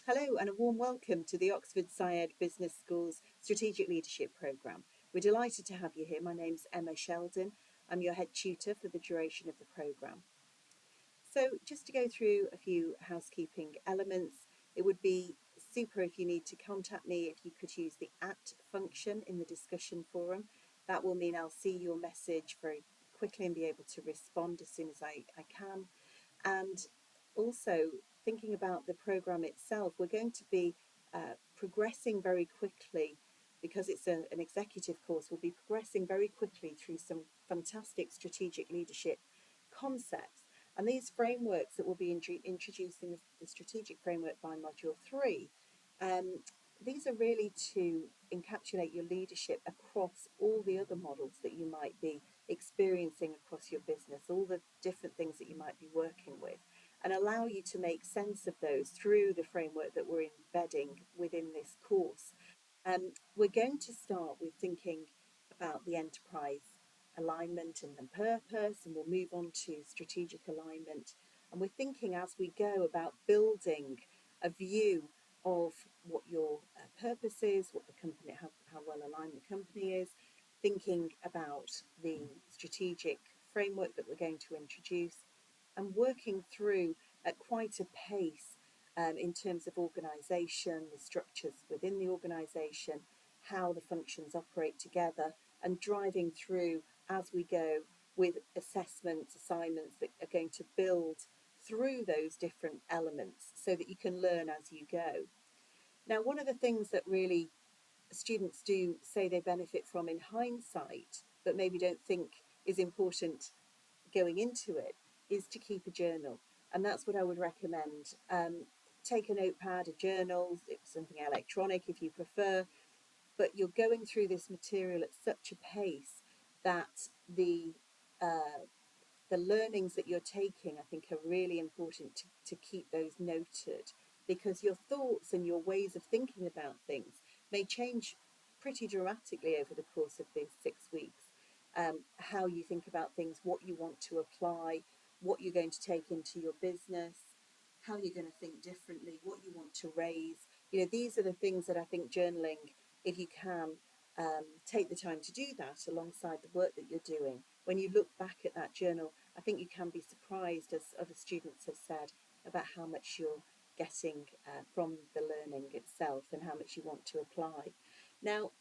Hello and a warm welcome to the Oxford Syed Business School's Strategic Leadership Programme. We're delighted to have you here. My name's Emma Sheldon. I'm your head tutor for the duration of the programme. So just to go through a few housekeeping elements, it would be super if you need to contact me if you could use the @ function in the discussion forum. That will mean I'll see your message very quickly and be able to respond as soon as I can. And also thinking about the programme itself, we're going to be progressing very quickly because it's an executive course. We'll be progressing very quickly through some fantastic strategic leadership concepts. And these frameworks that we'll be introducing, the strategic framework by Module 3, these are really to encapsulate your leadership across all the other models that you might be experiencing across your business, all the different things that you might be working with, and allow you to make sense of those through the framework that we're embedding within this course. We're going to start with thinking about the enterprise alignment and the purpose, and we'll move on to strategic alignment. And we're thinking as we go about building a view of what your purpose is, what the company, how well aligned the company is, thinking about the strategic framework that we're going to introduce, and working through at quite a pace in terms of organisation, the structures within the organisation, how the functions operate together, and driving through as we go with assessments, assignments that are going to build through those different elements so that you can learn as you go. Now, one of the things that really students do say they benefit from in hindsight, but maybe don't think is important going into it, is to keep a journal. And that's what I would recommend. Take a notepad, a journal, something electronic if you prefer, but you're going through this material at such a pace that the learnings that you're taking, I think, are really important to keep those noted, because your thoughts and your ways of thinking about things may change pretty dramatically over the course of these 6 weeks. How you think about things, what you want to apply, what you're going to take into your business, how you're going to think differently, what you want to raise. These are the things that I think journaling, if you can, take the time to do that alongside the work that you're doing. When you look back at that journal, I think you can be surprised, as other students have said, about how much you're getting from the learning itself and how much you want to apply. Now,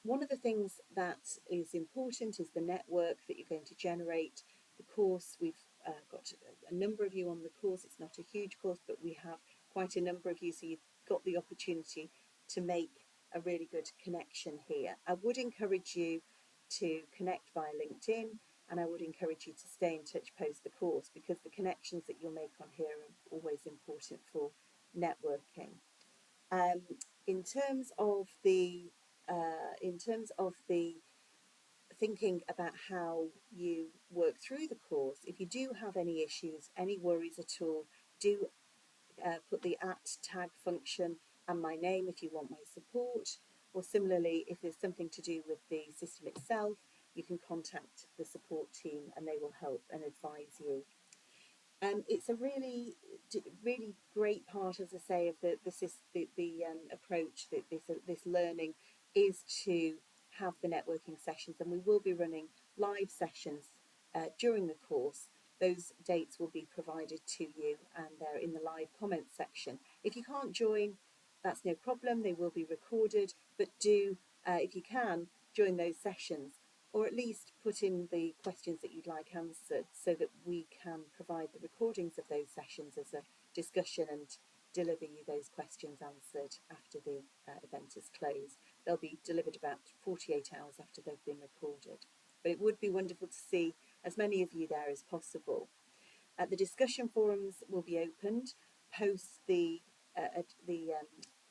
one of the things that is important is the network that you're going to generate. The course, we've got a number of you on the course. It's not a huge course, but we have quite a number of you, so you've got the opportunity to make a really good connection here. I would encourage you to connect via LinkedIn, and I would encourage you to stay in touch post the course, because the connections that you'll make on here are always important for networking. Um, in terms of the thinking about how you work through the course, if you do have any issues, any worries at all, do put the @ tag function and my name if you want my support. Or similarly, if there's something to do with the system itself, you can contact the support team and they will help and advise you. It's a really great part, as I say, of the approach that this learning is to have the networking sessions, and we will be running live sessions during the course. Those dates will be provided to you, and they're in the live comments section. If you can't join, that's no problem. They will be recorded, but do, if you can, join those sessions, or at least put in the questions that you'd like answered so that we can provide the recordings of those sessions as a discussion and deliver you those questions answered after the event is closed. They'll be delivered about 48 hours after they've been recorded. But it would be wonderful to see as many of you there as possible. The discussion forums will be opened post the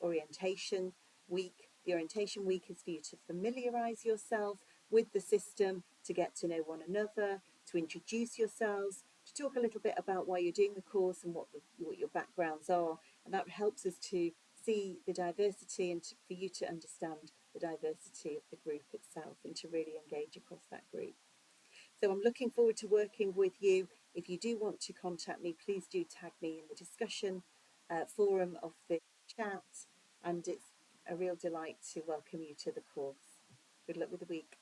orientation week. The orientation week is for you to familiarise yourself with the system, to get to know one another, to introduce yourselves, to talk a little bit about why you're doing the course and what your backgrounds are. And that helps us to see the diversity and for you to understand the diversity of the group itself and to really engage across that group. So I'm looking forward to working with you. If you do want to contact me, please do tag me in the discussion forum of the chat, and it's a real delight to welcome you to the course. Good luck with the week.